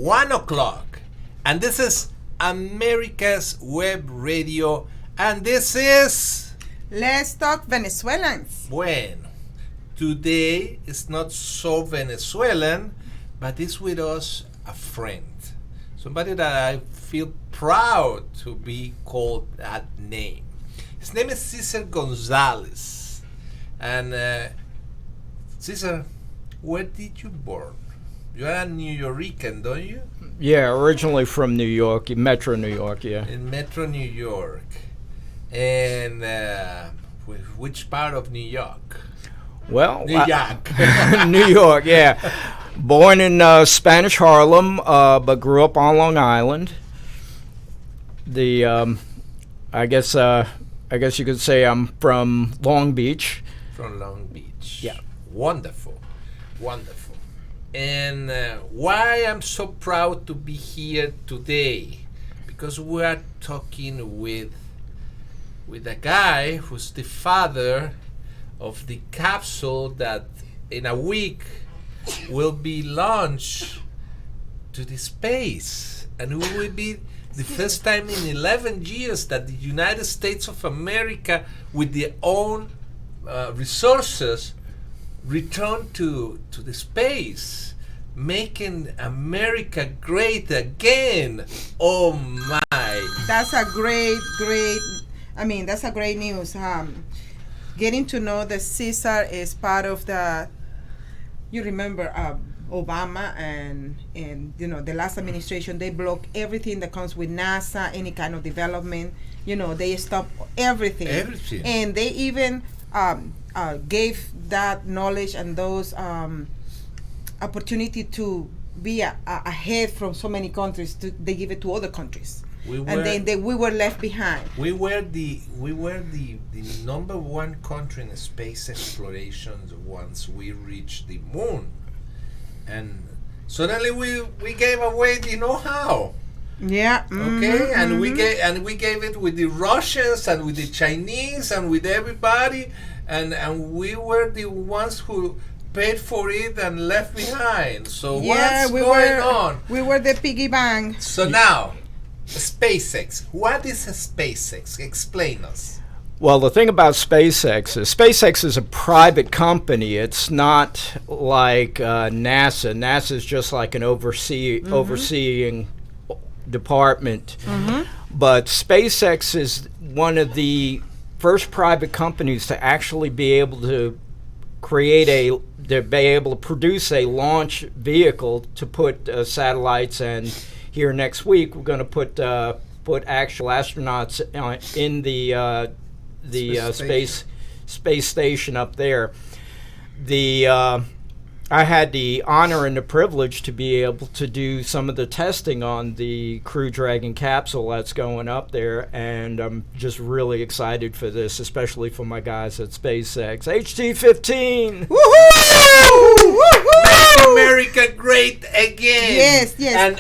1 o'clock. And this is America's Web Radio. And this is... Let's Talk Venezuelans. Bueno, today is not so Venezuelan, but it's with us a friend. Somebody that I feel proud to be called that name. His name is Ceasar Gonzales. And Ceasar, where did you born? You are a New Yorican, don't you? Yeah, originally from New York, Metro New York, yeah. In Metro New York. And which part of New York? Well, New York. New York, yeah. Born in Spanish Harlem, but grew up on Long Island. I guess you could say I'm from Long Beach. From Long Beach. Yeah. Wonderful, wonderful. And why I'm so proud to be here today? Because we are talking with a guy who's the father of the capsule that in a week will be launched to the space, and it will be the first time in 11 years that the United States of America, with their own resources, return to the space, making America great again. Oh my! That's a great news. Getting to know that Ceasar is part of the. You remember Obama and the last administration, they block everything that comes with NASA, any kind of development. They stop everything. And they even gave that knowledge and those opportunity to be ahead from so many countries. They give it to other countries. We were left behind. We were the number one country in space explorations once we reached the moon, and suddenly we gave away the know-how. Yeah. Okay, and we gave it with the Russians and with the Chinese and with everybody, and we were the ones who paid for it and left behind. So what's going on? We were the piggy bank. So now, SpaceX. What is a SpaceX? Explain us. Well, the thing about SpaceX is a private company. It's not like NASA. NASA is just like an overseeing department. Mm-hmm. But SpaceX is one of the first private companies to actually be able to produce a launch vehicle to put satellites, and here next week we're going to put actual astronauts in the space station up there. I had the honor and the privilege to be able to do some of the testing on the Crew Dragon capsule that's going up there, and I'm just really excited for this, especially for my guys at SpaceX. HT-15! Woohoo! Make America great again! Yes.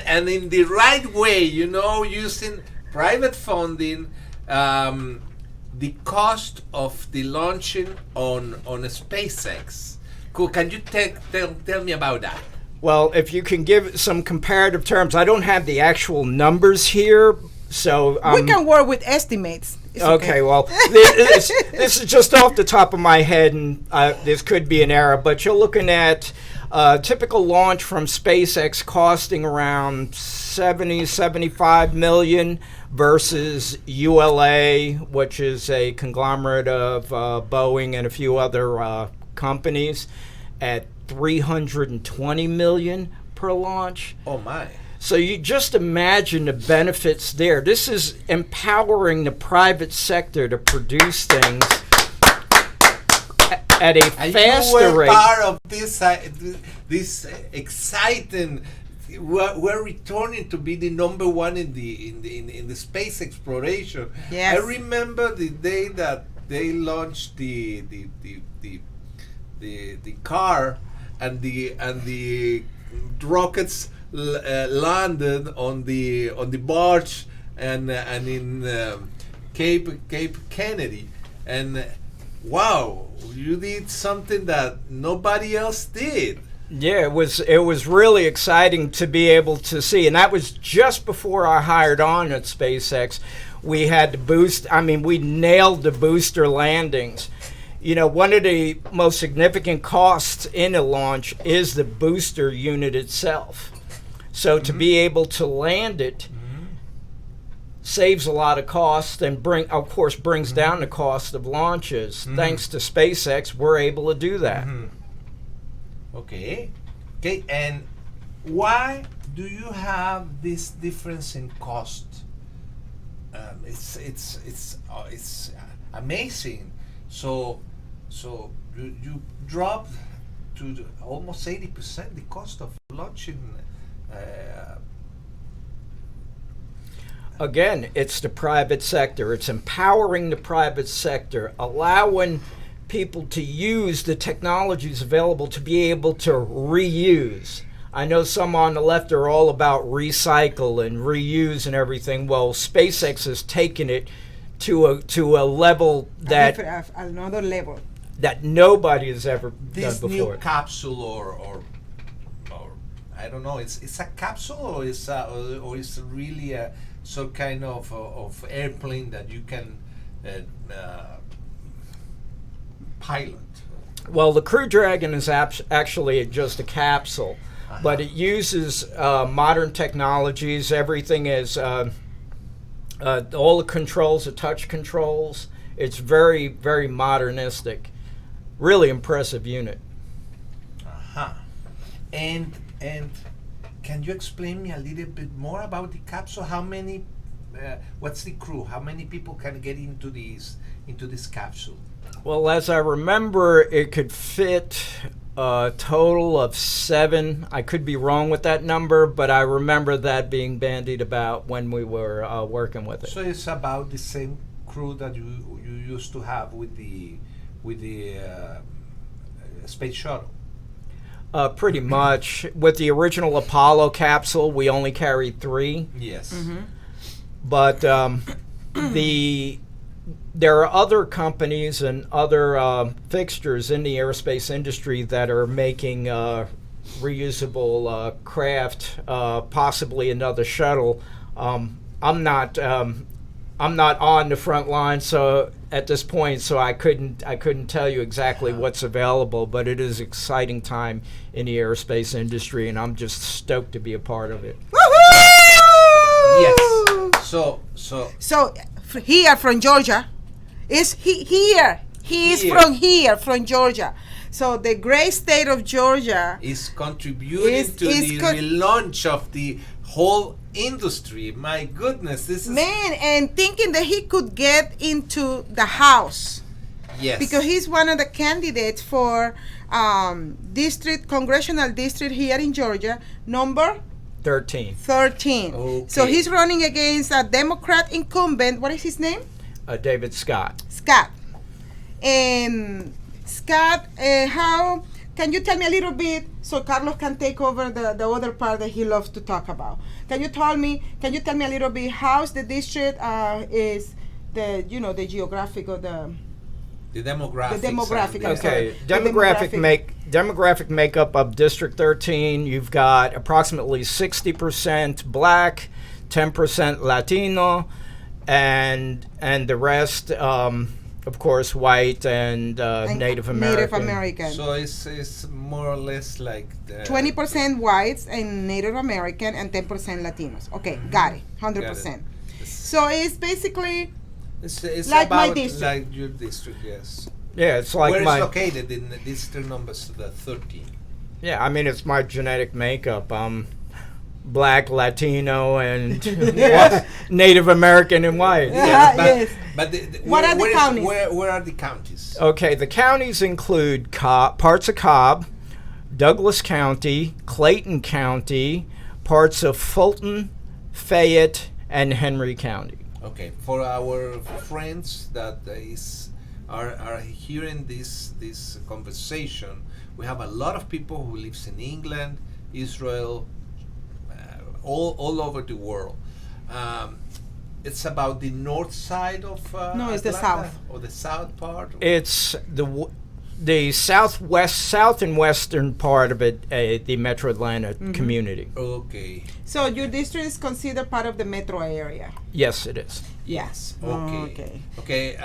And in the right way, using private funding, the cost of the launching on a SpaceX. Cool. Can you tell me about that? Well, if you can give some comparative terms, I don't have the actual numbers here, so we can work with estimates. Okay, well, this is just off the top of my head, and this could be an error, but you're looking at typical launch from SpaceX costing around $75 million versus ULA, which is a conglomerate of Boeing and a few other companies, at $320 million per launch. Oh my. So you just imagine the benefits there. This is empowering the private sector to produce things at a faster rate. You were part of this exciting. We're returning to be the number one in the space exploration. Yes. I remember the day that they launched the car, and the rockets landed on the barge and in Cape Kennedy, and wow, you did something that nobody else did. Yeah, it was really exciting to be able to see, and that was just before I hired on at SpaceX. We had to boost. I mean, we nailed the booster landings. You know, one of the most significant costs in a launch is the booster unit itself. So to be able to land it saves a lot of cost and brings down the cost of launches. Thanks to SpaceX, we're able to do that. Okay, and why do you have this difference in cost? It's amazing. So you dropped to almost 80% the cost of launching. Again, it's the private sector. It's empowering the private sector, allowing people to use the technologies available to be able to reuse. I know some on the left are all about recycle and reuse and everything. Well, SpaceX has taken it to a level that another level that nobody has ever this done before. New capsule or I don't know. It's a capsule or it's really a some kind of airplane that you can pilot. Well, the Crew Dragon is actually just a capsule, but it uses modern technologies. Everything is all the controls are touch controls. It's very, very modernistic. Really impressive unit. And can you explain me a little bit more about the capsule? How many? What's the crew? How many people can get into this capsule? Well, as I remember, it could fit a total of 7. I could be wrong with that number, but I remember that being bandied about when we were working with it. So it's about the same crew that you used to have with the space shuttle. Pretty much. With the original Apollo capsule, we only carried 3. Yes. But there are other companies and other fixtures in the aerospace industry that are making reusable craft, possibly another shuttle. I'm not on the front line, so at this point, so I couldn't tell you exactly what's available. But it is exciting time in the aerospace industry, and I'm just stoked to be a part of it. Woohoo! Yes. So here from Georgia, is here. He is from here, from Georgia. So the great state of Georgia is contributing to the relaunch of the whole industry. My goodness, this is and thinking that he could get into the House. Yes. Because he's one of the candidates for congressional district here in Georgia, number 13. Okay. So he's running against a Democrat incumbent. What is his name? David Scott. And Scott, how can you tell me a little bit so Carlos can take over the other part that he loves to talk about? Can you tell me a little bit how's the district is the geographic or the demographics. The demographic. Okay, demographic makeup of District 13. You've got approximately 60% Black, 10% Latino, and the rest, of course, white and Native American. So it's more or less like 20% whites and Native American and 10% Latinos. Okay, got it. 100%. So it's basically. It's like about my district. Like your district, yes. Yeah, it's like where it's located in the district numbers 13. Yeah, I mean it's my genetic makeup. Black, Latino, and Native American and white. Yes. But what are the counties? Where are the counties? Okay, the counties include parts of Cobb, Douglas County, Clayton County, parts of Fulton, Fayette, and Henry County. Okay, for our friends that are hearing this conversation, we have a lot of people who lives in England, Israel, all over the world. It's about the north side of no, it's Atlanta, the south. or the south part. It's the south and western part of it, the Metro Atlanta community. Okay. So your district is considered part of the metro area? Yes, it is. Yes. Okay. Okay.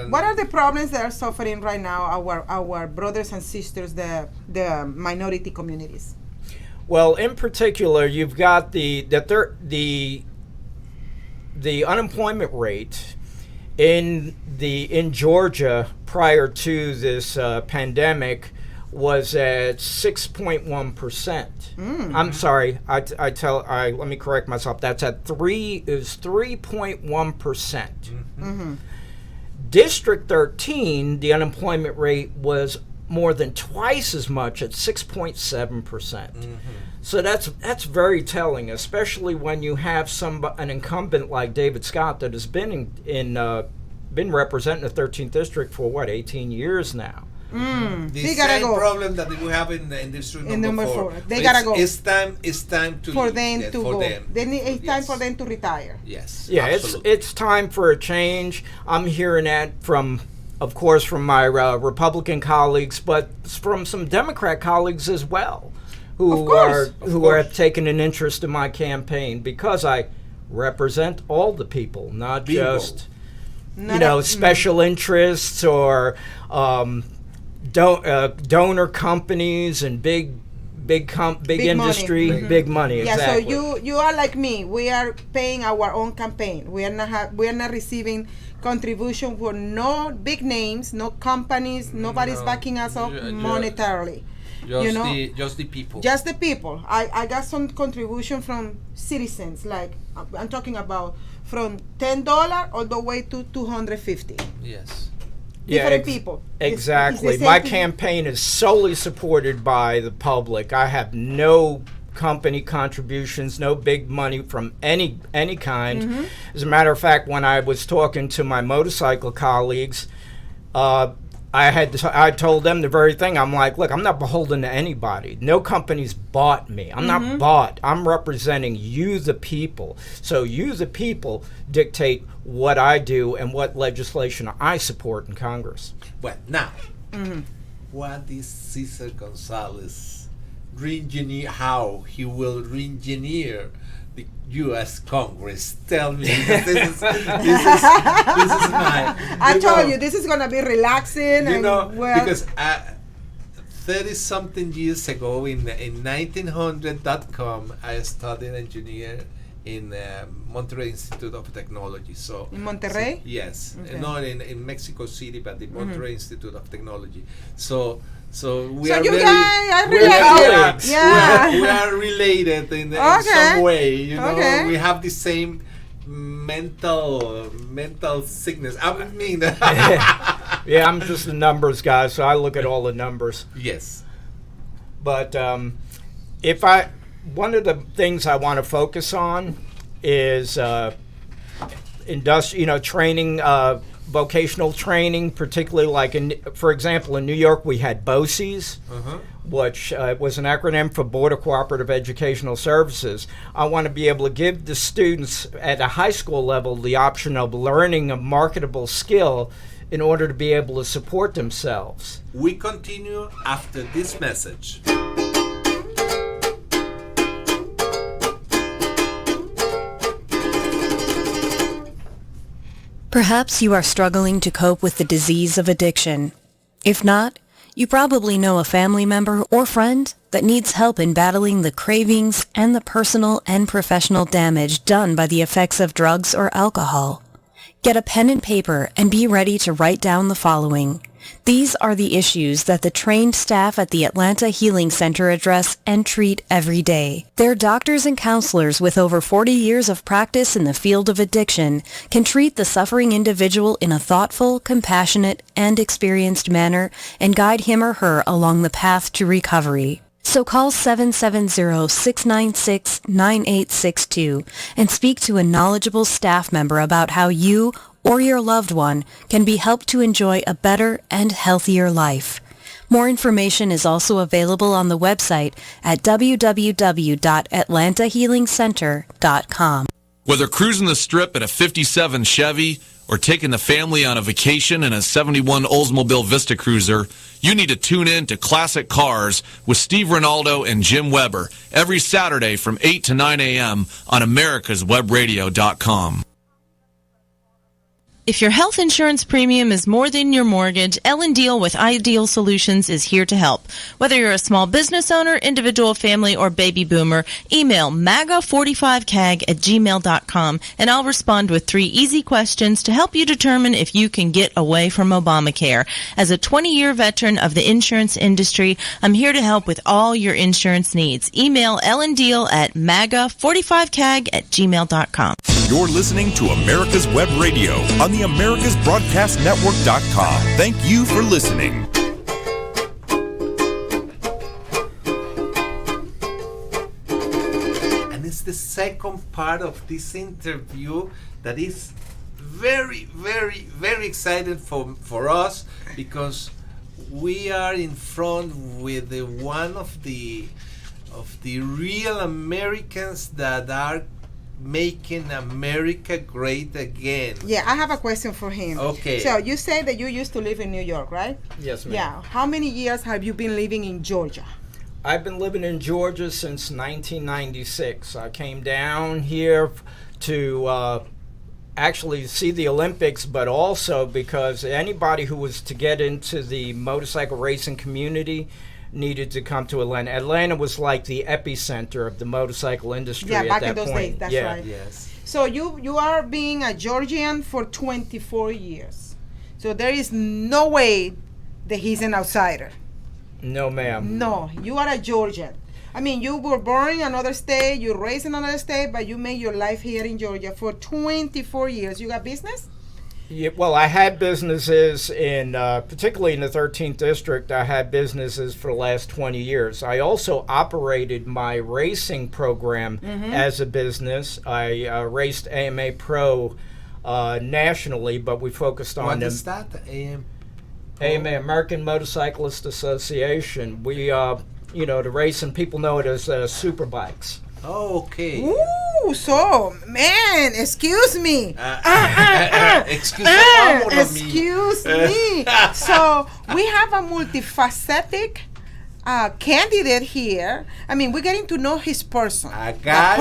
What are the problems that are suffering right now our brothers and sisters, the minority communities? Well, in particular, you've got the unemployment rate in Georgia prior to this pandemic was at 6.1%. I'm sorry. Let me correct myself. That's at 3.1%. District 13, the unemployment rate was more than twice as much at 6.7%. So that's very telling, especially when you have an incumbent like David Scott that has been been representing the 13th district for 18 years now. The same problem that we have in district number 4. They gotta go. It's time to for them to go. Them. It's time for them to retire. Yes. Yeah, absolutely. it's time for a change. I'm hearing that of course, from my Republican colleagues, but from some Democrat colleagues as well, who are taking an interest in my campaign because I represent all the people, not just special interests or donor companies and big industry, money. big money. Yeah, exactly. so you are like me. We are paying our own campaign. We are not receiving contribution for no big names, no companies. Nobody's backing us up monetarily. Just the people. Just the people. I got some contribution from citizens. Like I'm talking about from $10 all the way to $250. Yes. Different people. Exactly. My campaign is solely supported by the public. I have no company contributions, no big money from any kind. As a matter of fact, when I was talking to my motorcycle colleagues, I told them the very thing. I'm like, look, I'm not beholden to anybody. No company's bought me. I'm not bought. I'm representing you, the people. So you, the people, dictate what I do and what legislation I support in Congress. Well, now, what is Ceasar Gonzales how he will re-engineer the U.S. Congress? Tell me. This is my. I told you this is gonna be relaxing. Because 30-something years ago in 1900.com, I studied engineer in Monterrey Institute of Technology. So in Monterrey? Yes, Okay. not in Mexico City, but the Monterrey Institute of Technology. So we are related in some way. We have the same mental sickness. I mean, yeah, I'm just a numbers guy, so I look at all the numbers. Yes, but one of the things I want to focus on is training, vocational training, particularly like for example, in New York we had BOCES, which was an acronym for Border Cooperative Educational Services. I want to be able to give the students at a high school level the option of learning a marketable skill in order to be able to support themselves. We continue after this message. Perhaps you are struggling to cope with the disease of addiction. If not, you probably know a family member or friend that needs help in battling the cravings and the personal and professional damage done by the effects of drugs or alcohol. Get a pen and paper and be ready to write down the following. These are the issues that the trained staff at the Atlanta Healing Center address and treat every day. Their doctors and counselors with over 40 years of practice in the field of addiction can treat the suffering individual in a thoughtful, compassionate, and experienced manner and guide him or her along the path to recovery. So call 770-696-9862 and speak to a knowledgeable staff member about how you or your loved one can be helped to enjoy a better and healthier life. More information is also available on the website at www.atlantahealingcenter.com. Whether cruising the strip in a 57 Chevy or taking the family on a vacation in a 71 Oldsmobile Vista Cruiser, you need to tune in to Classic Cars with Steve Ronaldo and Jim Weber every Saturday from 8 to 9 a.m. on americaswebradio.com. If your health insurance premium is more than your mortgage, Ellen Deal with Ideal Solutions is here to help. Whether you're a small business owner, individual family, or baby boomer, email maga45cag@gmail.com and I'll respond with 3 easy questions to help you determine if you can get away from Obamacare. As a 20-year veteran of the insurance industry, I'm here to help with all your insurance needs. Email Ellen Deal at maga45cag@gmail.com. You're listening to America's Web Radio on the AmericasBroadcastNetwork.com. Thank you for listening. And it's the second part of this interview that is very, very, very excited for us, because we are in front with one of the real Americans that are making America great again. Yeah, I have a question for him. Okay. So you say that you used to live in New York, right? Yes, ma'am. Yeah. How many years have you been living in Georgia? I've been living in Georgia since 1996. I came down here to actually see the Olympics, but also because anybody who was to get into the motorcycle racing community needed to come to Atlanta. Atlanta was like the epicenter of the motorcycle industry at back that in those point. days, that's yeah. right. Yes. So you are being a Georgian for 24 years. So there is no way that he's an outsider. No, ma'am. No, you are a Georgian. I mean, you were born in another state, you raised in another state, but you made your life here in Georgia for 24 years. You got business? Yeah, well, I had businesses in, particularly in the 13th District, I had businesses for the last 20 years. I also operated my racing program as a business. I raced AMA Pro nationally, but we focused on What them. is that? AMA, American Motorcyclist Association. We, the racing, people know it as super bikes. Oh, okay. Ooh, so, man, excuse me. Excuse me. So, we have a multifaceted candidate here. I mean, we're getting to know his person. A guy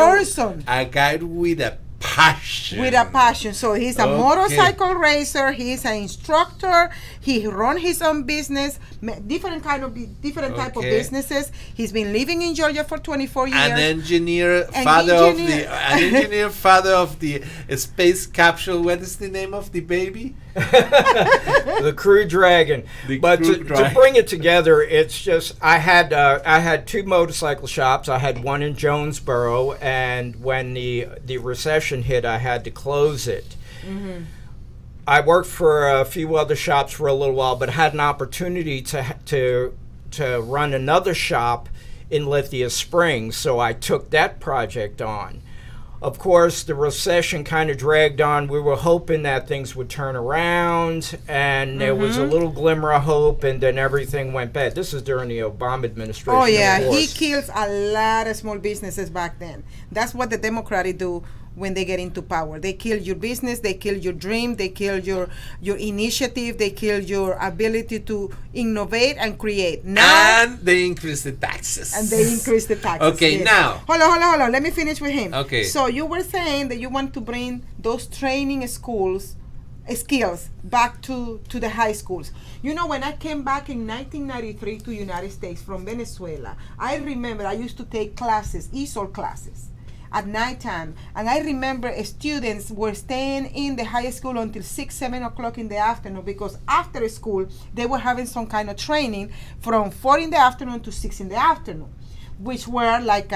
with a passion. With a passion. So he's a motorcycle racer. He's an instructor. He runs his own business, different type of businesses. He's been living in Georgia for 24 years. An engineer, father of the space capsule. What is the name of the baby? The Crew Dragon. To bring it together, it's just I had 2 motorcycle shops. I had one in Jonesboro, and when the recession hit, I had to close it. Mm-hmm. I worked for a few other shops for a little while, but had an opportunity to run another shop in Lithia Springs, so I took that project on. Of course, the recession kind of dragged on. We were hoping that things would turn around, and there was a little glimmer of hope, and then everything went bad. This is during the Obama administration. Oh, yeah. He kills a lot of small businesses back then. That's what the Democrats do when they get into power. They kill your business, they kill your dream, they kill your initiative, they kill your ability to innovate and create. And they increase the taxes. Okay, yes. Now. Hold on. Let me finish with him. Okay. So you were saying that you want to bring those training skills back to the high schools. You know, when I came back in 1993 to United States from Venezuela, I remember I used to take classes, ESOL classes, at nighttime, and I remember students were staying in the high school until 7 o'clock in the afternoon, because after school they were having some kind of training from 4 in the afternoon to 6 in the afternoon, which were like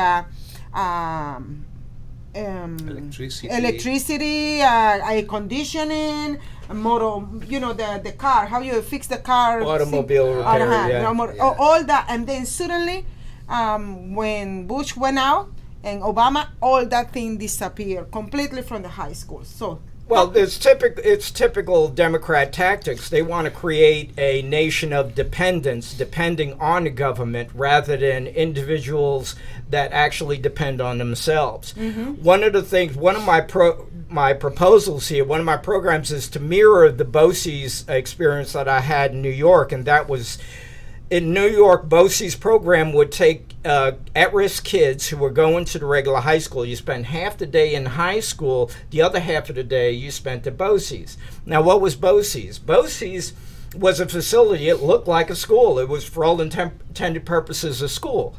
electricity, air conditioning, motor, the car, how you fix the car, automobile repair, all that. And then suddenly when Bush went out and Obama, all that thing disappeared completely from the high schools. So Well, it's typical Democrat tactics. They want to create a nation of dependents, depending on the government, rather than individuals that actually depend on themselves. One of the things, one of my proposals here, one of my programs is to mirror the BOCES experience that I had in New York, and that was in New York. BOCES program would take at-risk kids who were going to the regular high school. You spend half the day in high school, the other half of the day you spent at BOCES. Now, what was BOCES? BOCES was a facility. It looked like a school. It was, for all intended purposes, a school.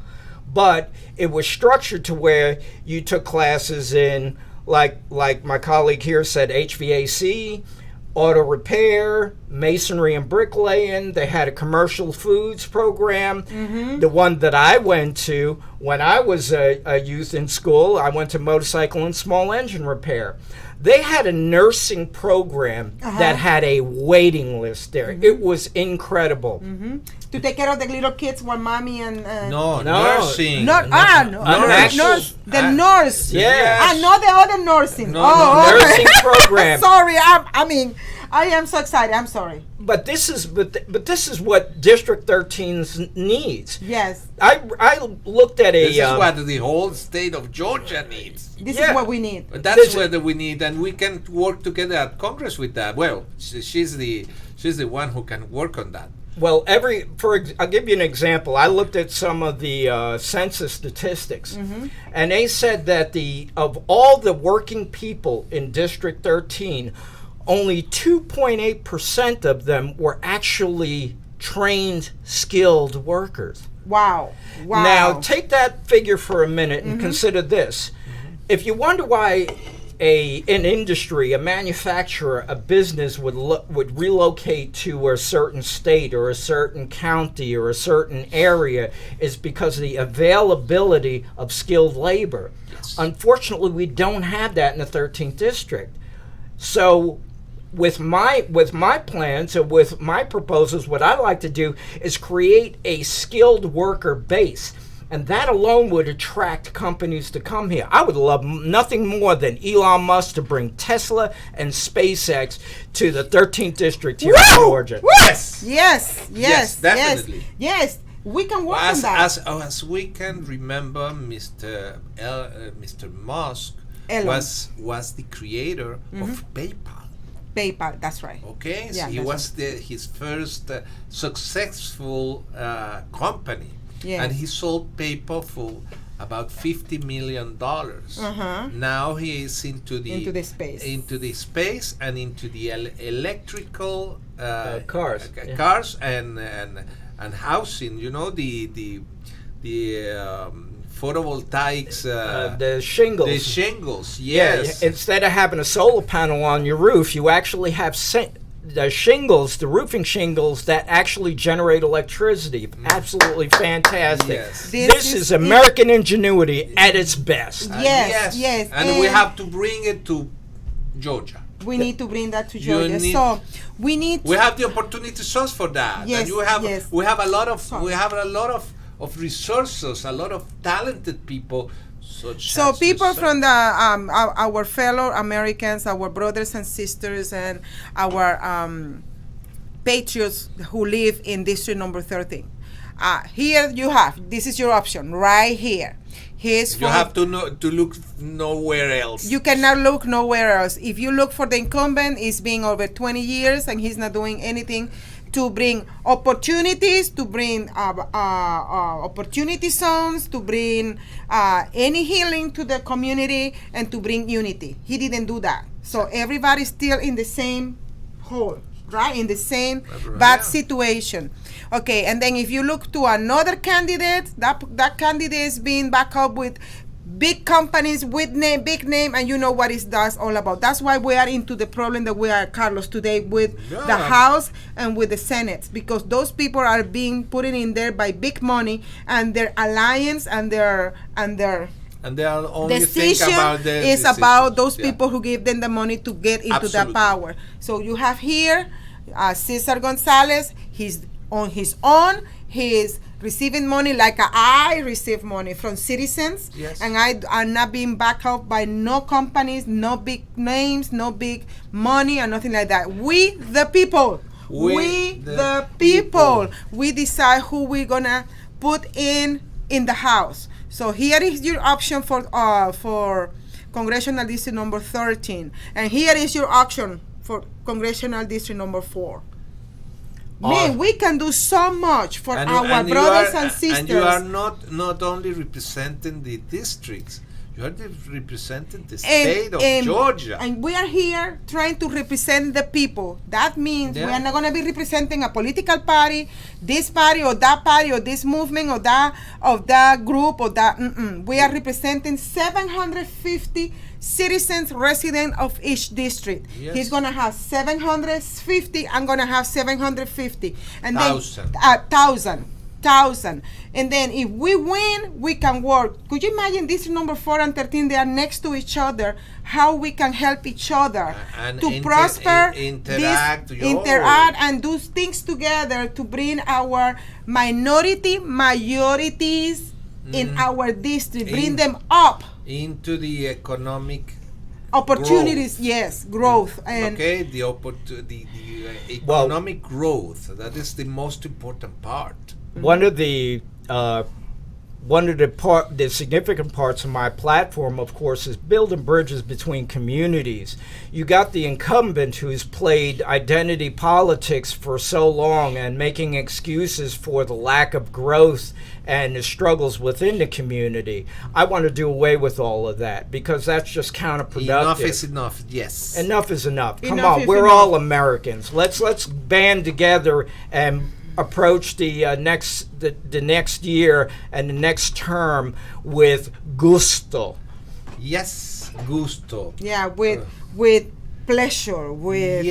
But it was structured to where you took classes in, like my colleague here said, HVAC, auto repair, masonry and bricklaying. They had a commercial foods program. The one that I went to when I was a youth in school, I went to motorcycle and small engine repair. They had a nursing program that had a waiting list there. It was incredible. To take care of the little kids while mommy and No, nursing. no. The nurse. Yes. Not the other nursing. Nursing program. Sorry, I am so excited. I'm sorry. But this is what District 13 needs. Yes. I looked at a. This is what the whole state of Georgia needs. This is what we need. That's what we need, and we can work together at Congress with that. Well, she's the one who can work on that. Well, I'll give you an example. I looked at some of the census statistics, and they said that of all the working people in District 13, only 2.8% of them were actually trained, skilled workers. Wow. Now, take that figure for a minute and consider this. If you wonder why an industry, a manufacturer, a business would relocate to a certain state or a certain county or a certain area, is because of the availability of skilled labor. Unfortunately, we don't have that in the 13th district. So with my plans and with my proposals, what I'd like to do is create a skilled worker base. And that alone would attract companies to come here. I would love nothing more than Elon Musk to bring Tesla and SpaceX to the 13th district here in Georgia. Yes, definitely. Yes, we can work on that. As we can remember, Mr. Musk was the creator of PayPal. PayPal, that's right. Okay, Yeah, so he was his first successful company. Yes. And he sold PayPal for about $50 million. Now he is into the space and into the electrical cars and housing. You know, the photovoltaics. The shingles. The shingles. Yes. Yeah, instead of having a solar panel on your roof, you actually have the shingles, the roofing shingles that actually generate electricity. Absolutely fantastic. Yes. This is American ingenuity at its best. Yes. And we have to bring it to Georgia. We need to bring that to Georgia. So we have the opportunity source for that. Yes. And we have a lot of resources, a lot of talented people. So people from our fellow Americans, our brothers and sisters, and our patriots who live in District Number 13. Here you have, this is your option right here. You have to look nowhere else. You cannot look nowhere else. If you look for the incumbent, it's been over 20 years and he's not doing anything to bring opportunities, to bring opportunity zones, to bring any healing to the community, and to bring unity. He didn't do that. So everybody's still in the same hole, right? In the same bad situation. Okay, and then if you look to another candidate, that candidate is being backed up with big companies with big name, and you know what that's all about. That's why we are into the problem that we are, Carlos, today with the House and with the Senate, because those people are being put in there by big money, and their alliance and their they are only decision about is about those people who give them the money to get into that power. So you have here Ceasar Gonzales. He's on his own. He's receiving money like I receive money from citizens, Yes. and I are not being backed up by no companies, no big names, no big money, or nothing like that. We the people, we the people, we decide who we're gonna put in the House. So here is your option for Congressional District number 13, and here is your option for Congressional District number 4. Man, we can do so much for our brothers and sisters. And you are not only representing the districts, you are representing the state of Georgia. And we are here trying to represent the people. That means we are not going to be representing a political party, this party or this movement or that group or that. We are representing 750 citizens, residents of each district. Yes. He's going to have 750. I'm going to have 750. And Thousand. then 1,000. And then if we win, we can work. Could you imagine district number 4 and 13, they are next to each other, how we can help each other to prosper, interact and do things together to bring our majorities in our district, bring them up into the economic opportunities, growth. And okay, the economic growth, that is the most important part. One of the significant parts of my platform, of course, is building bridges between communities. You got the incumbent who's played identity politics for so long and making excuses for the lack of growth and the struggles within the community. I want to do away with all of that because that's just counterproductive. Enough is enough, yes. Enough is enough. Come on, we're all Americans. Let's band together and approach the next year and the next term with gusto. Yes, gusto. Yeah, with pleasure, with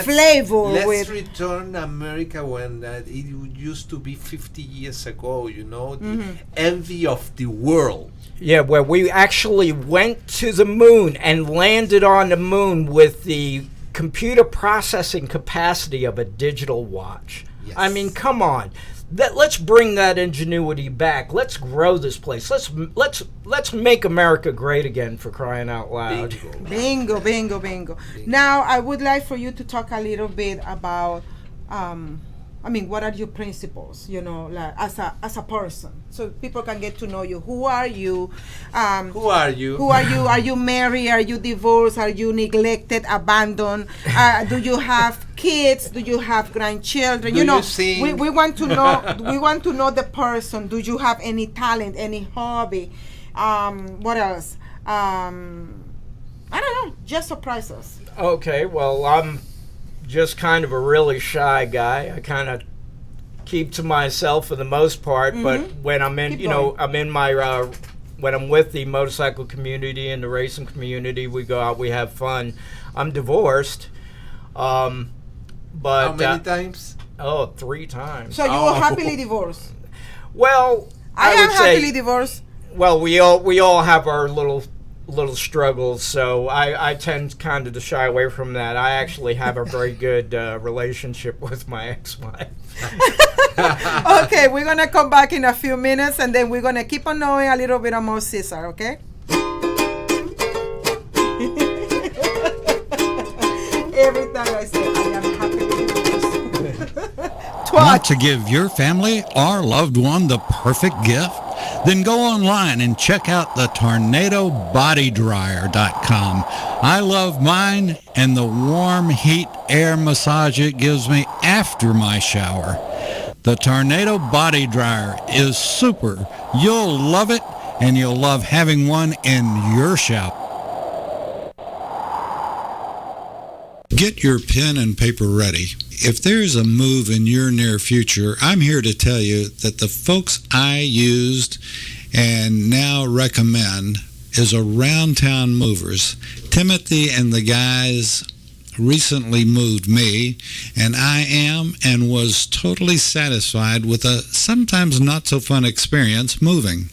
flavor. Let's return America when it used to be 50 years ago. The envy of the world. Yeah, where we actually went to the moon and landed on the moon with the computer processing capacity of a digital watch. Yes. I mean, come on. Let's bring that ingenuity back. Let's grow this place. Let's make America great again, for crying out loud. Bingo. Now, I would like for you to talk a little bit about what are your principles, like as a person, so people can get to know you. Who are you? Are you married? Are you divorced? Are you neglected, abandoned? Do you have kids? Do you have grandchildren? You sing? We want to know. We want to know the person. Do you have any talent, any hobby? What else? I don't know. Just surprise us. Okay. Well, I'm just kind of a really shy guy. I kind of keep to myself for the most part, but when I'm in, I'm in my when I'm with the motorcycle community and the racing community, we go out, we have fun. I'm divorced, but how many times? 3 times. So you were happily divorced? Well, I am happily divorced. Well, we all have our little struggles, so I tend kind of to shy away from that. I actually have a very good relationship with my ex-wife. Okay, we're going to come back in a few minutes, and then we're going to keep on knowing a little bit more Ceasar, okay? Every time I say I am happily divorced. Want to give your family or loved one the perfect gift? Then go online and check out the TornadoBodyDryer.com. I love mine and the warm heat air massage it gives me after my shower. The Tornado Body Dryer is super. You'll love it, and you'll love having one in your shower. Get your pen and paper ready. If there's a move in your near future, I'm here to tell you that the folks I used and now recommend is Around Town Movers. Timothy and the guys recently moved me, and I am and was totally satisfied with a sometimes not so fun experience moving.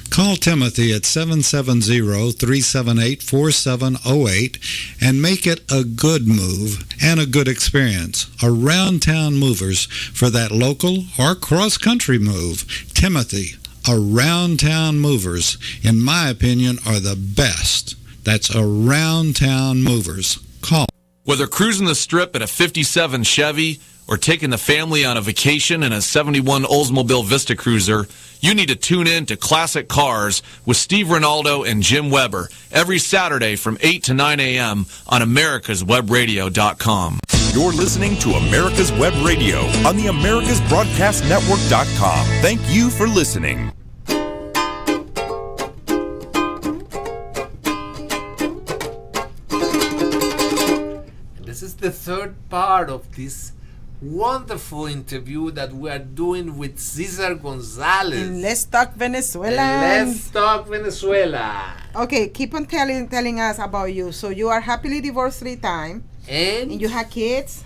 Call Timothy at 770-378-4708 and make it a good move and a good experience. Around Town Movers for that local or cross-country move. Timothy, Around Town Movers, in my opinion, are the best. That's Around Town Movers. Call. Whether cruising the strip in a 57 Chevy or taking the family on a vacation in a 71 Oldsmobile Vista Cruiser, you need to tune in to Classic Cars with Steve Ronaldo and Jim Weber every Saturday from 8 to 9 a.m. on americaswebradio.com. You're listening to America's Web Radio on the americasbroadcastnetwork.com. Thank you for listening. This is the third part of this wonderful interview that we are doing with Ceasar Gonzales. And let's talk Venezuela. Let's talk Venezuela. Okay, keep on telling us about you. So you are happily divorced 3 times, And and you have kids.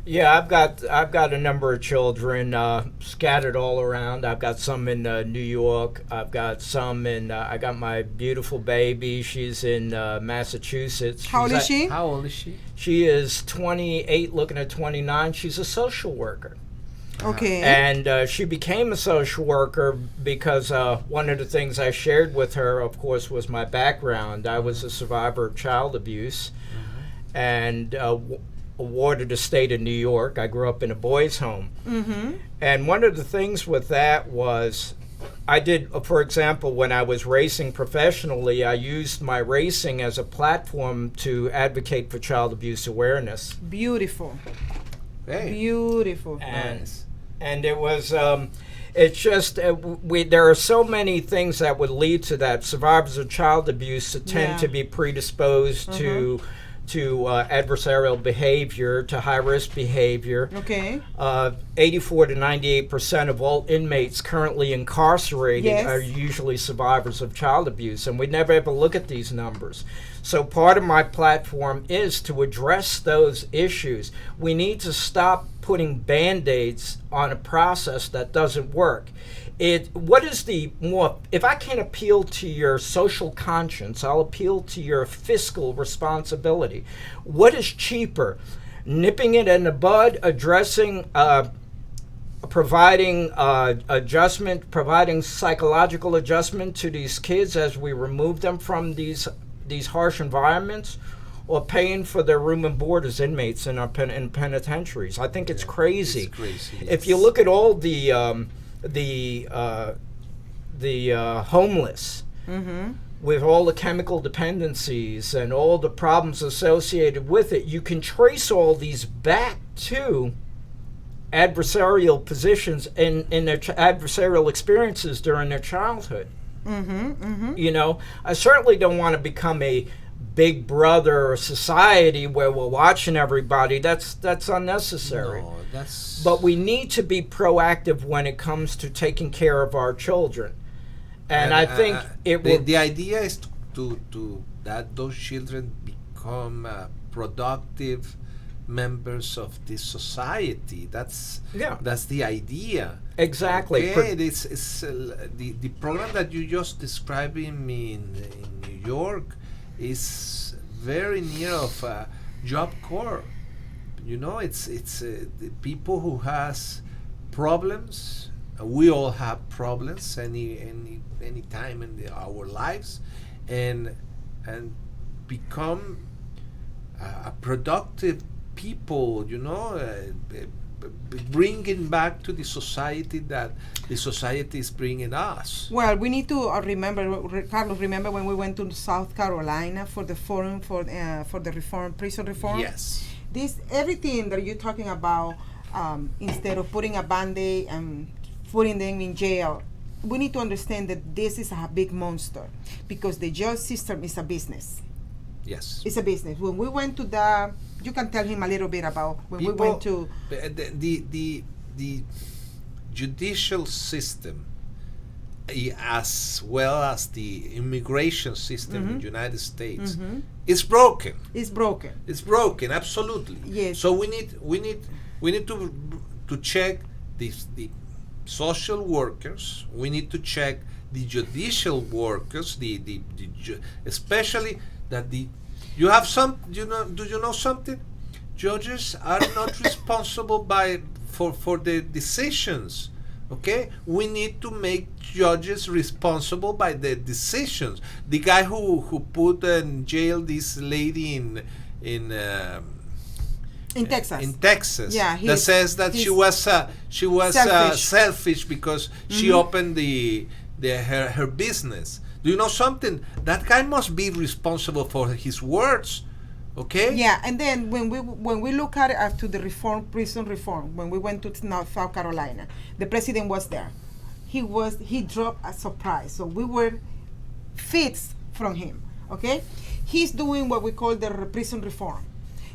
Yeah, I've got a number of children scattered all around. I've got some in New York. I've got some in. I got my beautiful baby. She's in Massachusetts. How old is she? how old is she? She is 28, looking at 29. She's a social worker. Okay. And she became a social worker because one of the things I shared with her, of course, was my background. I was a survivor of child abuse and awarded a state of New York. I grew up in a boys' home. Mm-hmm. And one of the things with that was I did, for example, when I was racing professionally, I used my racing as a platform to advocate for child abuse awareness. Beautiful. Hey. Beautiful. And it was, it's just, there are so many things that would lead to that. Survivors of child abuse tend to be predisposed to adversarial behavior, to high-risk behavior. Okay. 84 to 98% of all inmates currently incarcerated are usually survivors of child abuse, and we never ever look at these numbers. So part of my platform is to address those issues. We need to stop putting Band-Aids on a process that doesn't work. What is the more, if I can't appeal to your social conscience, I'll appeal to your fiscal responsibility. What is cheaper? Nipping it in the bud, addressing, providing adjustment, providing psychological adjustment to these kids as we remove them from these harsh environments, or paying for their room and board as inmates in our in penitentiaries? I think it's crazy. It's crazy. If you look at all the homeless, with all the chemical dependencies and all the problems associated with it, you can trace all these back to adversarial positions in their adversarial experiences during their childhood. You know, I certainly don't want to become a big brother society where we're watching everybody. That's unnecessary. No, that's. But we need to be proactive when it comes to taking care of our children, and I think the idea is to that those children become productive members of this society. That's the idea. Exactly. Okay, it's the program that you just described in New York is very near of Job Corps. You know, it's the people who has problems. We all have problems any time in our lives, and become a productive people. You know, bringing back to the society that the society is bringing us. Well, we need to remember, Carlos. Remember when we went to South Carolina for the forum for the reform, prison reform? Yes. This everything that you're talking about, instead of putting a Band-Aid and putting them in jail, we need to understand that this is a big monster, because the jail system is a business. Yes. It's a business. When we went to the, you can tell him a little bit about when we went to the judicial system, as well as the immigration system in the United States, is broken. It's broken. It's broken, absolutely. Yes. So we need to check the social workers. We need to check the judicial workers, especially that you have some. Do you know something? Judges are not responsible for the decisions. Okay, we need to make judges responsible by the decisions. The guy who put in jail this lady in Texas. In Texas, Yeah, that says that she was selfish because she opened her business. Do you know something? That guy must be responsible for his words. Okay. Yeah, and then when we look at it after the prison reform, when we went to South Carolina, the president was there. He dropped a surprise, so we were fits from him. Okay, he's doing what we call the prison reform.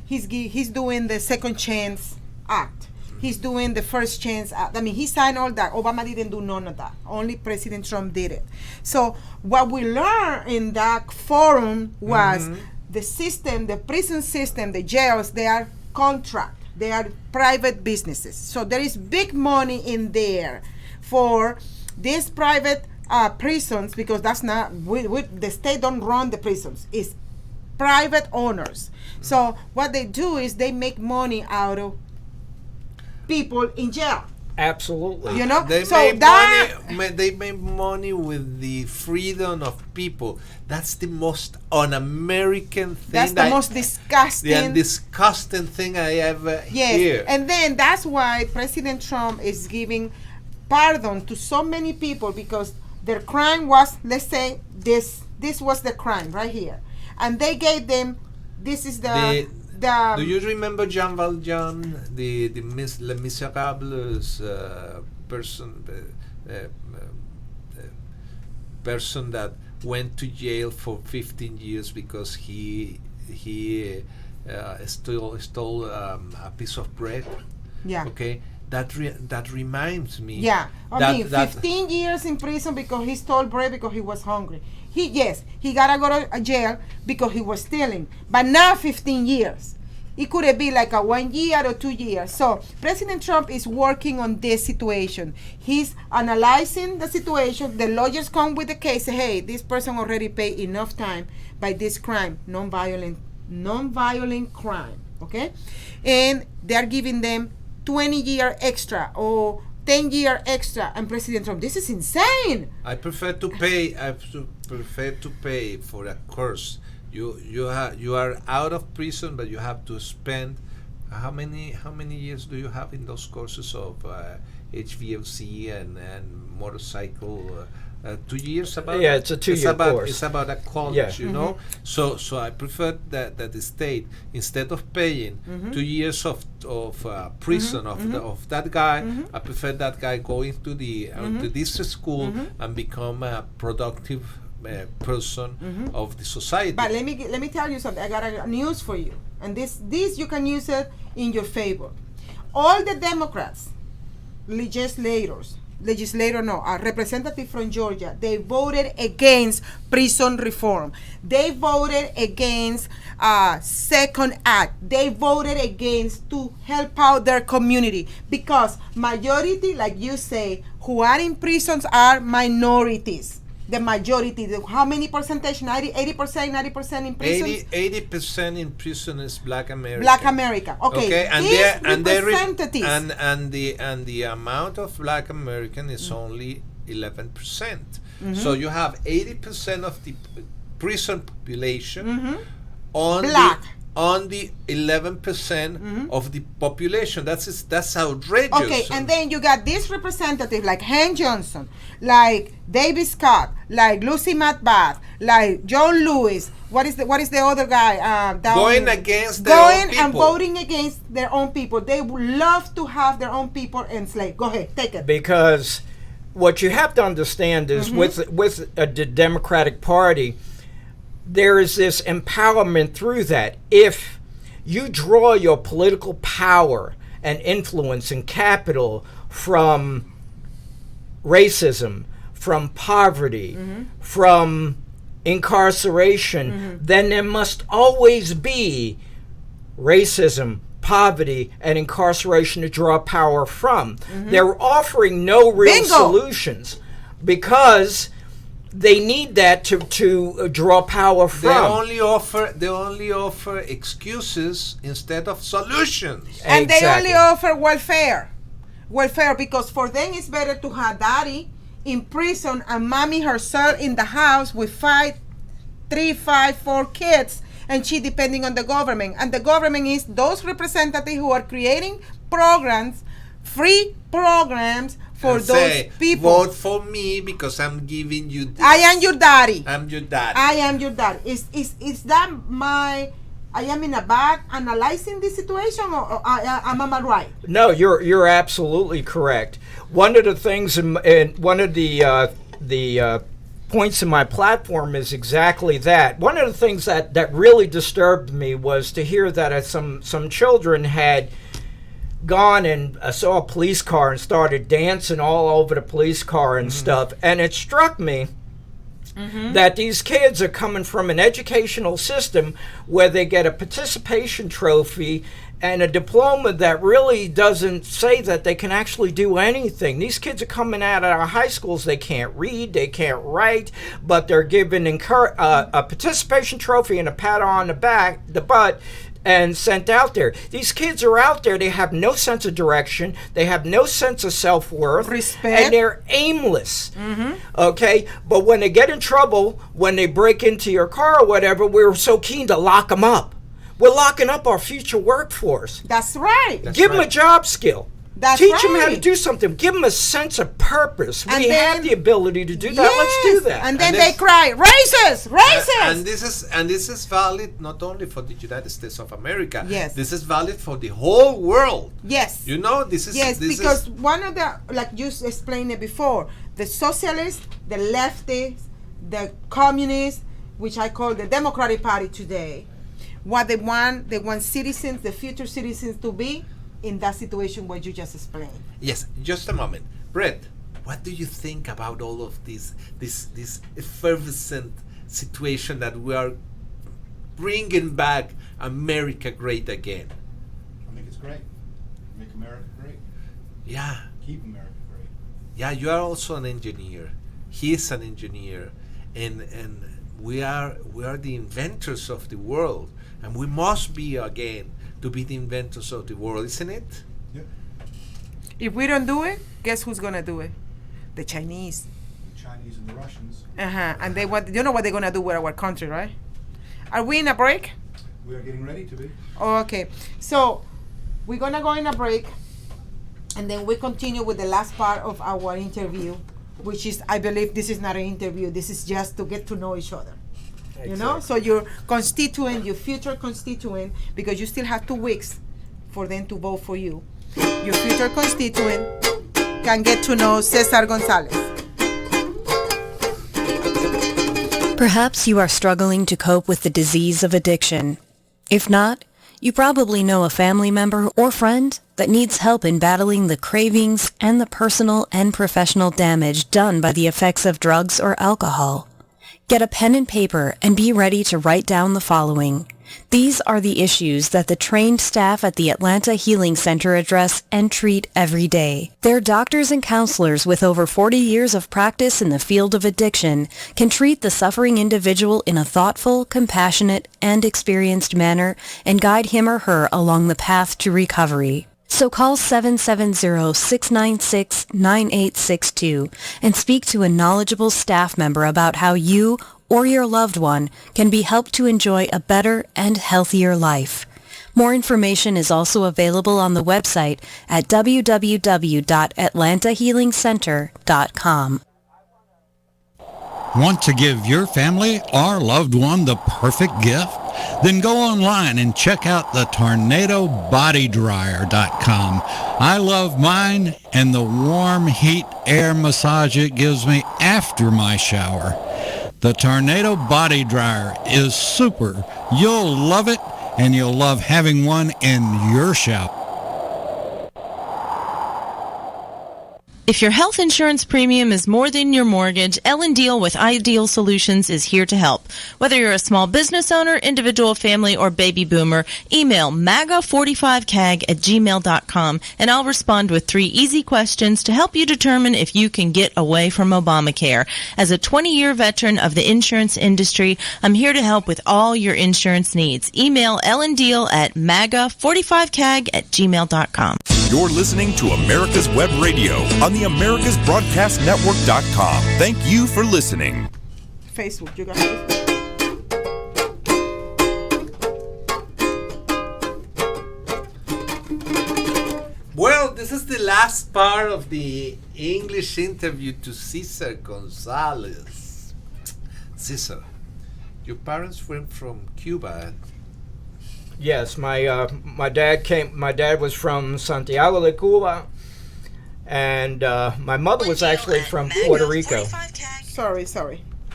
He's doing the Second Chance Act. He's doing the First Chance Act. I mean, he signed all that. Obama didn't do none of that. Only President Trump did it. So what we learned in that forum was. The system, the prison system, the jails, they are contract. They are private businesses. So there is big money in there for these private prisons, because that's not, the state don't run the prisons. It's private owners. So what they do is they make money out of people in jail. Absolutely. You know, they make money with the freedom of people. That's the most un-American thing. That's the most disgusting. The disgusting thing I ever hear. And then that's why President Trump is giving pardon to so many people, because their crime was, let's say, this was the crime right here, and they gave them. This is the do you remember Jean Valjean, the Les Miserables person that went to jail for 15 years because he stole a piece of bread? Yeah. Okay. That reminds me. Yeah. I mean, 15 years in prison because he stole bread because he was hungry. He gotta go to jail because he was stealing. But now 15 years. It could be like a 1 year or 2 years. So President Trump is working on this situation. He's analyzing the situation. The lawyers come with the case, say, hey, this person already paid enough time by this crime, non-violent crime. Okay? And they're giving them 20-year extra or 10-year extra. And President Trump, this is insane. I prefer to pay for a course. You are out of prison, but you have to spend how many years do you have in those courses of HVOC and motorcycle? 2 years about. Yeah, it's a 2-year course. It's about a college, you know. So I prefer that the state, instead of paying 2 years of prison of that guy, I prefer that guy going to this school and become a productive person of the society. But let me tell you something. I got a news for you, and this you can use it in your favor. All the Democrats, representative from Georgia, they voted against prison reform. They voted against Second Act. They voted against to help out their community, because majority, like you say, who are in prisons are minorities. The majority, how many percentage? 80%, 90% in prison? 80% in prison is Black America. Black America. Okay. And the amount of Black American is only 11%. So you have 80% of the prison population on Black. On the 11% of the population. That's outrageous. Okay, and then you got this representative like Hank Johnson, like David Scott, like Lucy McBath, like John Lewis. What is the other guy? Going against their own people. And voting against their own people. They would love to have their own people enslaved. Go ahead, take it. Because what you have to understand is with the Democratic Party, there is this empowerment through that. If you draw your political power and influence and capital from racism, from poverty, from incarceration, then there must always be racism, poverty, and incarceration to draw power from. They're offering no real solutions, because they need that to draw power from. They only offer excuses instead of solutions. And Exactly. they only offer welfare. Welfare, because for them it's better to have daddy in prison and mommy herself in the house with 4 kids, and she depending on the government. And the government is those representatives who are creating programs, free programs for And those say, people. vote for me because I'm giving you this. I am your daddy. I'm your daddy. I am your daddy. Is that my? I am in a bad analyzing this situation, or am I right? No, you're absolutely correct. One of the things, and one of the points in my platform is exactly that. One of the things that really disturbed me was to hear that some children had gone and saw a police car and started dancing all over the police car and stuff, and it struck me that these kids are coming from an educational system where they get a participation trophy and a diploma that really doesn't say that they can actually do anything. These kids are coming out of our high schools. They can't read, they can't write, but they're given a participation trophy and a pat on the butt and sent out there. These kids are out there, they have no sense of direction, they have no sense of self-worth, respect, and they're aimless. Okay? But when they get in trouble, when they break into your car or whatever, we're so keen to lock them up. We're locking up our future workforce. That's right. Give them a job skill. That's Teach them how to right. do something. Give them a sense of purpose. And We then- have the ability to do that. Yes. Let's do that. And then And they this- cry, racist, racist. And this is valid not only for the United States of America. Yes. This is valid for the whole world. Yes. You know, this is Yes, this because is, one of the, like you explained it before, the socialists, the leftists, the communists, which I call the Democratic Party today, what they want citizens, the future citizens, to be in that situation what you just explained. yes. Just a moment, Brett. What do you think about all of this effervescent situation that we are bringing back America great again? I think it's great. Make America great. Yeah. Keep America great. Yeah, you are also an engineer. He's an engineer, and we are the inventors of the world, and we must be again to be the inventors of the world, isn't it? Yep. If we don't do it, guess who's gonna do it? The Chinese. The Chinese and the Russians. And they want, you know what they're gonna do with our country, right? Are we in a break? We are getting ready to be. Okay, so we're gonna go in a break, and then we continue with the last part of our interview, which is, I believe this is not an interview, this is just to get to know each other. You know, so your constituent, your future constituent, because you still have 2 weeks for them to vote for you, your future constituent can get to know Ceasar Gonzales. Perhaps you are struggling to cope with the disease of addiction. If not, you probably know a family member or friend that needs help in battling the cravings and the personal and professional damage done by the effects of drugs or alcohol. Get a pen and paper and be ready to write down the following. These are the issues that the trained staff at the Atlanta Healing Center address and treat every day. Their doctors and counselors with over 40 years of practice in the field of addiction can treat the suffering individual in a thoughtful, compassionate, and experienced manner and guide him or her along the path to recovery. So call 770-696-9862 and speak to a knowledgeable staff member about how you or your loved one can be helped to enjoy a better and healthier life. More information is also available on the website at www.atlantahealingcenter.com. Want to give your family or loved one the perfect gift? Then go online and check out the TornadoBodyDryer.com. I love mine and the warm heat air massage it gives me after my shower. The Tornado Body Dryer is super. You'll love it, and you'll love having one in your shower. If your health insurance premium is more than your mortgage, Ellen Deal with Ideal Solutions is here to help. Whether you're a small business owner, individual family, or baby boomer, email MAGA45CAG@gmail.com and I'll respond with 3 easy questions to help you determine if you can get away from Obamacare. As a 20-year veteran of the insurance industry, I'm here to help with all your insurance needs. Email Ellen Deal at MAGA45CAG@gmail.com. You're listening to America's Web Radio on the AmericasBroadcastNetwork.com. Thank you for listening. Facebook, you got Facebook? Well, this is the last part of the English interview to Ceasar Gonzales. Ceasar, your parents were from Cuba. Yes, my dad My dad was from Santiago de Cuba, and my mother was actually from Puerto Rico. Sorry.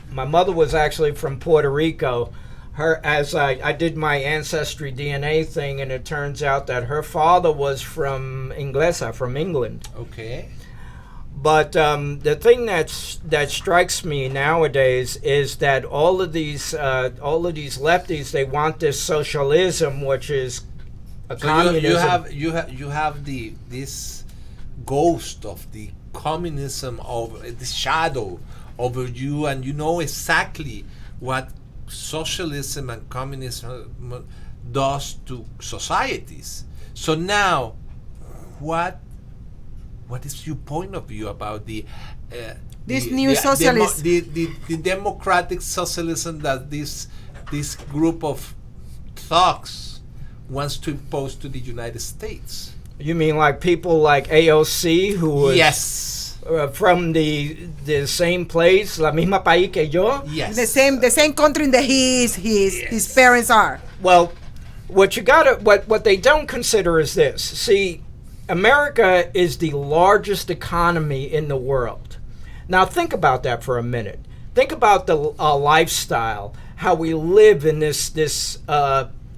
My mother was actually from Puerto Rico. I did my ancestry DNA thing, and it turns out that her father was from England. Okay. But the thing that strikes me nowadays is that all of these lefties, they want this socialism, which is a communism. You have this ghost of the communism over the shadow over you, and you know exactly what socialism and communism does to societies. So now, what is your point of view about the democratic socialism that this group of thugs wants to impose to the United States? You mean like people like AOC, who was from the same place, la misma país que yo? Yes. The same country that his parents are. Well, what they don't consider is this. See, America is the largest economy in the world. Now think about that for a minute. Think about the lifestyle, how we live in this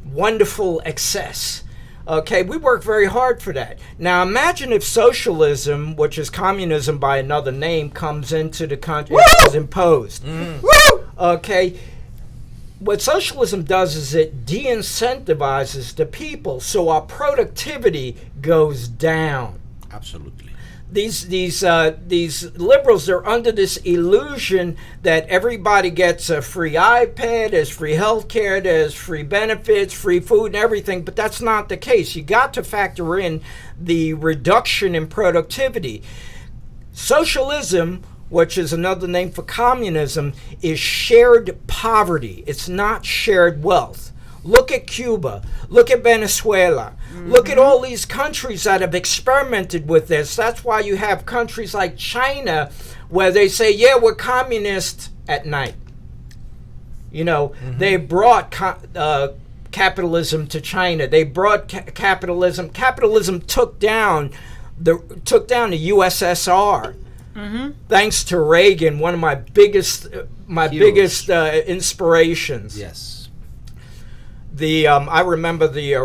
wonderful excess. Okay, we work very hard for that. Now imagine if socialism, which is communism by another name, comes into the country, is imposed. Okay. What socialism does is it de-incentivizes the people, so our productivity goes down. Absolutely. These liberals are under this illusion that everybody gets a free iPad, there's free healthcare, there's free benefits, free food and everything, but that's not the case. You got to factor in the reduction in productivity. Socialism, which is another name for communism, is shared poverty. It's not shared wealth. Look at Cuba. Look at Venezuela. Look at all these countries that have experimented with this. That's why you have countries like China where they say, yeah, we're communist at night. You know, they brought capitalism to China. They brought capitalism. Capitalism took down the USSR. Thanks to Reagan, one of my biggest inspirations. Yes. I remember the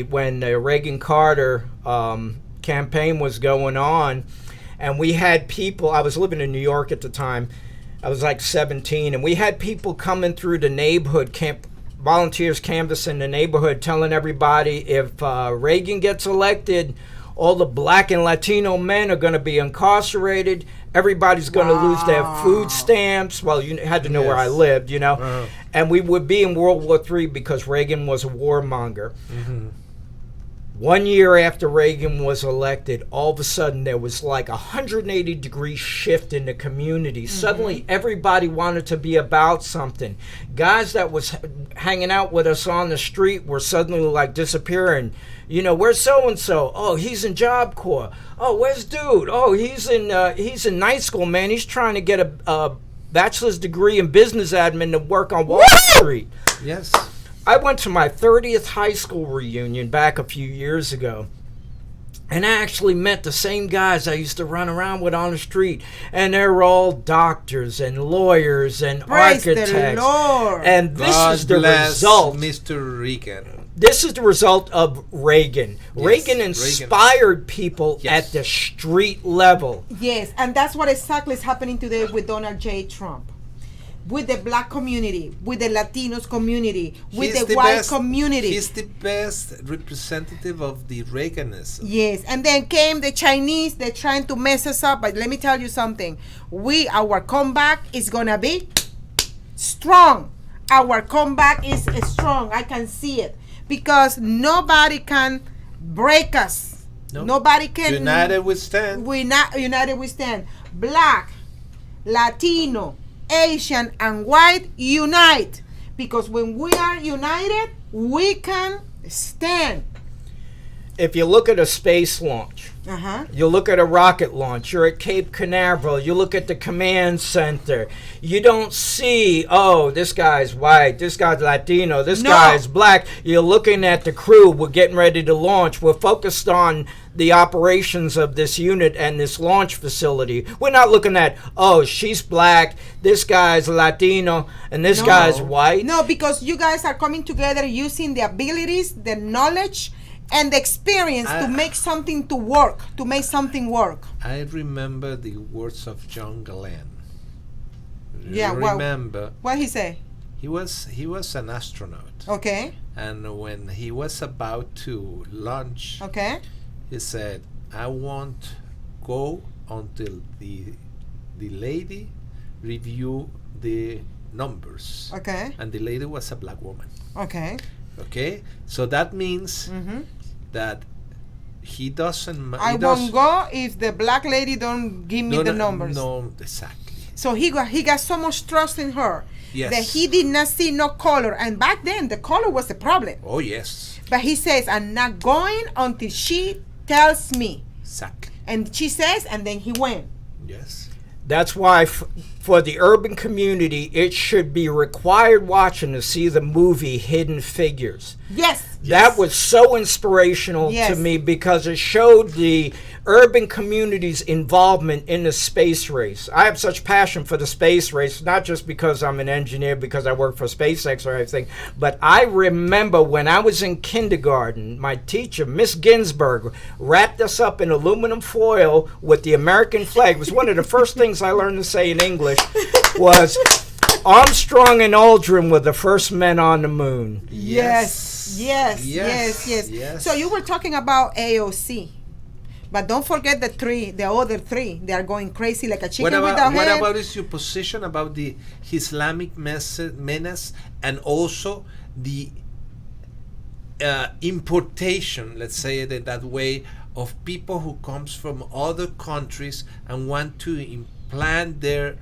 when the Reagan-Carter campaign was going on, and we had people. I was living in New York at the time. I was like 17, and we had people coming through the neighborhood, volunteers canvassing the neighborhood, telling everybody if Reagan gets elected, all the black and Latino men are going to be incarcerated. Everybody's going to lose their food stamps. Well, you had to know where I lived, you know. And we would be in World War III because Reagan was a warmonger. 1 year after Reagan was elected, all of a sudden there was like a 180-degree shift in the community. Suddenly everybody wanted to be about something. Guys that was hanging out with us on the street were suddenly like disappearing. You know, where's so-and-so? Oh, he's in Job Corps. Oh, where's dude? Oh, he's in night school, man. He's trying to get a bachelor's degree in business admin to work on Wall Street. Yes. I went to my 30th high school reunion back a few years ago, and I actually met the same guys I used to run around with on the street, and they're all doctors and lawyers and Praise architects. the Lord. And this God is the bless result. Mr. Reagan. This is the result of Reagan. Yes, Reagan inspired people Yes. at the street level. Yes, and that's what exactly is happening today with Donald J. Trump. With the black community, with the Latinos community, with He's the white best- community. He's the best representative of the Reaganism. Yes, and then came the Chinese. They're trying to mess us up. But let me tell you something. Our comeback is gonna be strong. Our comeback is strong. I can see it because nobody can break us. No. Nobody can. United we stand. We not united we stand. Black, Latino, Asian, and white unite. Because when we are united, we can stand. If you look at a space launch, you look at a rocket launch, you're at Cape Canaveral, you look at the command center, you don't see, oh, this guy's white, this guy's Latino, this guy's black. You're looking at the crew. We're getting ready to launch. We're focused on the operations of this unit and this launch facility. We're not looking at, oh, she's black, this guy's Latino, and this guy's white. No, because you guys are coming together using the abilities, the knowledge, and the experience to make something to work, to make something work. I remember the words of John Glenn. Yeah, remember what he say? he was an astronaut, Okay. and when he was about to launch, Okay. he said, "I won't go until the lady review the numbers." Okay. And the lady was a black woman. Okay. Okay, so that means that he doesn't. I won't go if the black lady don't give me the numbers. No, exactly. So he got so much trust in her Yes. that he did not see no color. And back then, the color was the problem. Oh yes. But he says, "I'm not going until she tells me." Exactly. And she says, and then he went. Yes. That's why for the urban community, it should be required watching to see the movie Hidden Figures. Yes. That was so inspirational to Yes. me because it showed the urban community's involvement in the space race. I have such passion for the space race, not just because I'm an engineer, because I work for SpaceX or anything, but I remember when I was in kindergarten, my teacher, Miss Ginsburg, wrapped us up in aluminum foil with the American flag. It was one of the first things I learned to say in English was Armstrong and Aldrin were the first men on the moon. Yes. So you were talking about AOC. But don't forget the other three. They are going crazy like a chicken without what head. about is your position about the Islamic menace and also the importation, let's say it that way, of people who comes from other countries and want to implant their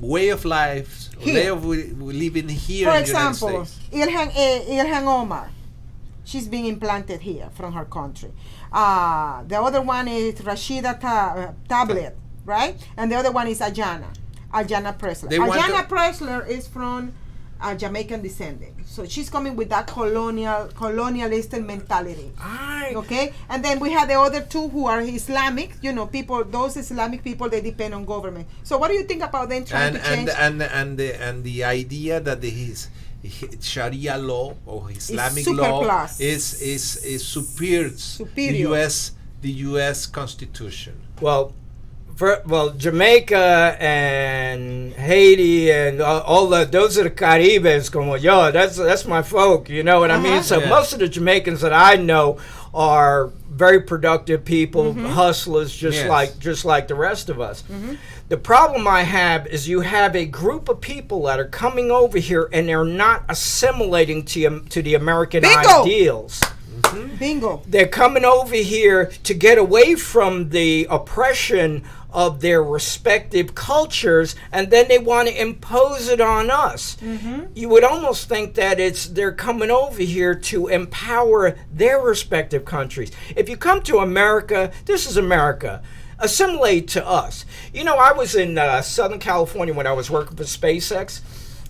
way of life, way of living here For in example, the United States. Ilhan Omar. She's being implanted here from her country. The other one is Rashida Tablet, right? And the other one is Aljana Pressler. Aljana Pressler is from Jamaican descendant. So she's coming with that colonialist mentality. Okay? And then we have the other two who are Islamic, people, those Islamic people, they depend on government. So what do you think about them trying to change? And the idea that his Sharia law or Islamic super law plus. is superior the U.S. Constitution. Well, Jamaica and Haiti and all those are the Caribes. Como yo, that's my folk. You know what I mean? So most of the Jamaicans that I know are very productive people, hustlers, just like the rest of us. The problem I have is you have a group of people that are coming over here and they're not assimilating to the American ideals. Bingo. They're coming over here to get away from the oppression of their respective cultures, and then they want to impose it on us. You would almost think that they're coming over here to empower their respective countries. If you come to America, this is America. Assimilate to us. I was in Southern California when I was working for SpaceX.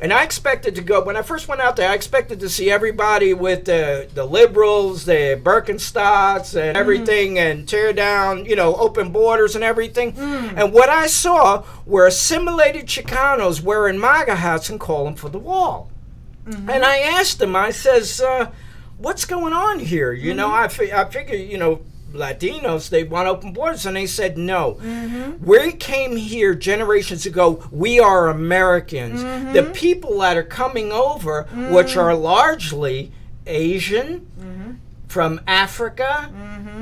And I expected to go, when I first went out there, I expected to see everybody with the liberals, the Birkenstocks and everything, and tear down, open borders and everything. And what I saw were assimilated Chicanos wearing MAGA hats and calling for the wall. And I asked them, I says, what's going on here? You know, I figure, you know, Latinos, they want open borders, and they said no. We came here generations ago. We are Americans. The people that are coming over, which are largely Asian, from Africa,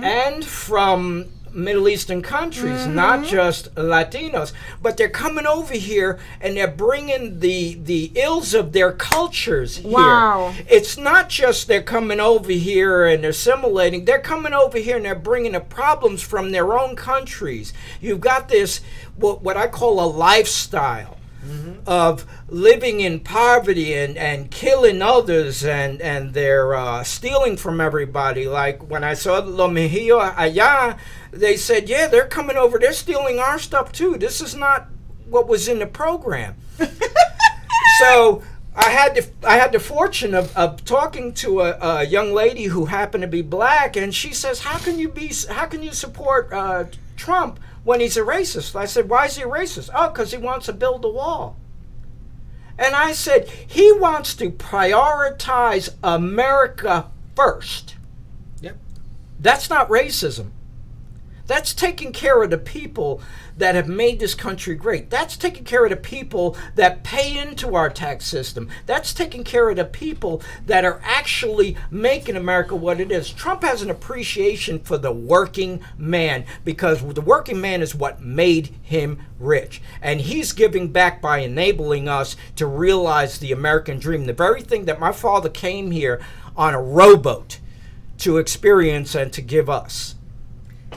and from Middle Eastern countries, not just Latinos, but they're coming over here and they're bringing the ills of their cultures here. Wow. It's not just they're coming over here and assimilating, they're coming over here and they're bringing the problems from their own countries. You've got this, what I call a lifestyle of living in poverty and killing others, and they're stealing from everybody. Like when I saw Lo Mejillo Allá, they said, yeah, they're coming over, they're stealing our stuff too. This is not what was in the program. So I had the fortune of talking to a young lady who happened to be black, and she says, how can you support Trump when he's a racist? I said, why is he a racist? Oh, because he wants to build a wall. And I said, he wants to prioritize America first. Yep. That's not racism. That's taking care of the people that have made this country great. That's taking care of the people that pay into our tax system. That's taking care of the people that are actually making America what it is. Trump has an appreciation for the working man, because the working man is what made him rich. And he's giving back by enabling us to realize the American dream, the very thing that my father came here on a rowboat to experience and to give us.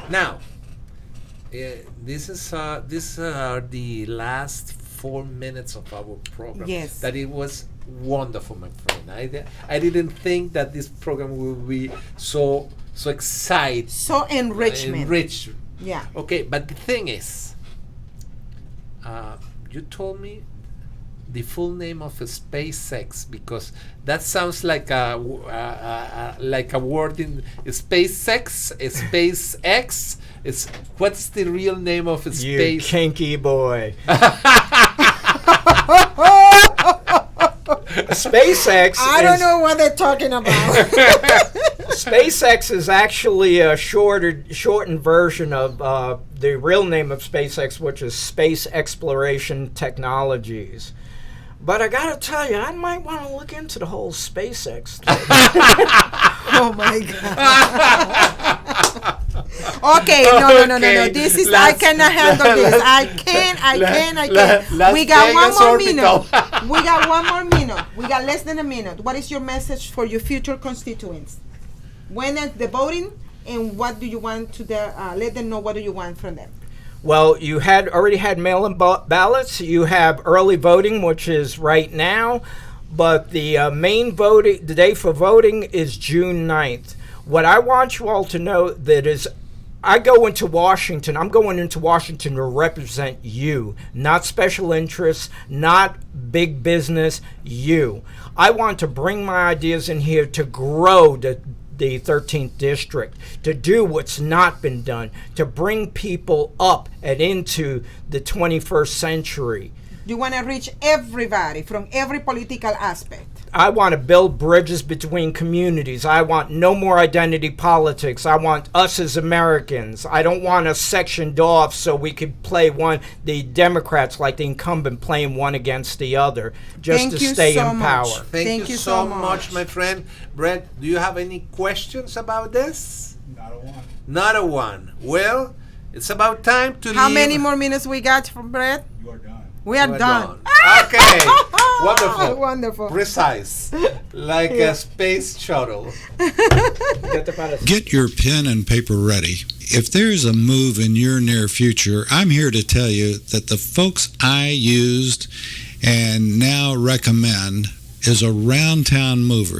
Now, these are the last 4 minutes of our program. Yes. That it was wonderful, my friend. I didn't think that this program would be so exciting. So enriched. Yeah. Okay, but the thing is, you told me the full name of SpaceX, because that sounds like a word in SpaceX. SpaceX is, what's the real name of a You space? kinky boy. SpaceX. I don't know what they're talking about. SpaceX is actually a shortened version of the real name of SpaceX, which is Space Exploration Technologies. But I gotta tell you, I might want to look into the whole SpaceX thing. Oh my God. Okay, no. This is, I cannot handle this. I can't. We got one more minute. We got one more minute. We got less than a minute. What is your message for your future constituents? When is the voting, and what do you want to let them know? What do you want from them? Well, you already had mail-in ballots. You have early voting, which is right now. But the main voting, the day for voting is June 9th. What I want you all to know that is, I go into Washington. I'm going into Washington to represent you, not special interests, not big business, you. I want to bring my ideas in here to grow the 13th district, to do what's not been done, to bring people up and into the 21st century. You want to reach everybody from every political aspect. I want to build bridges between communities. I want no more identity politics. I want us as Americans. I don't want us sectioned off so we could play the Democrats like the incumbent playing one against the other just to stay in power. Thank you so much, my friend. Brett, do you have any questions about this? Not a one. Not a one. Well, it's about time to leave. How many more minutes we got from Brett? You are done. We are done. Okay. Wonderful. Wonderful. Precise. Like a space shuttle. Get your pen and paper ready. If there's a move in your near future, I'm here to tell you that the folks I used and now recommend is a round town mover.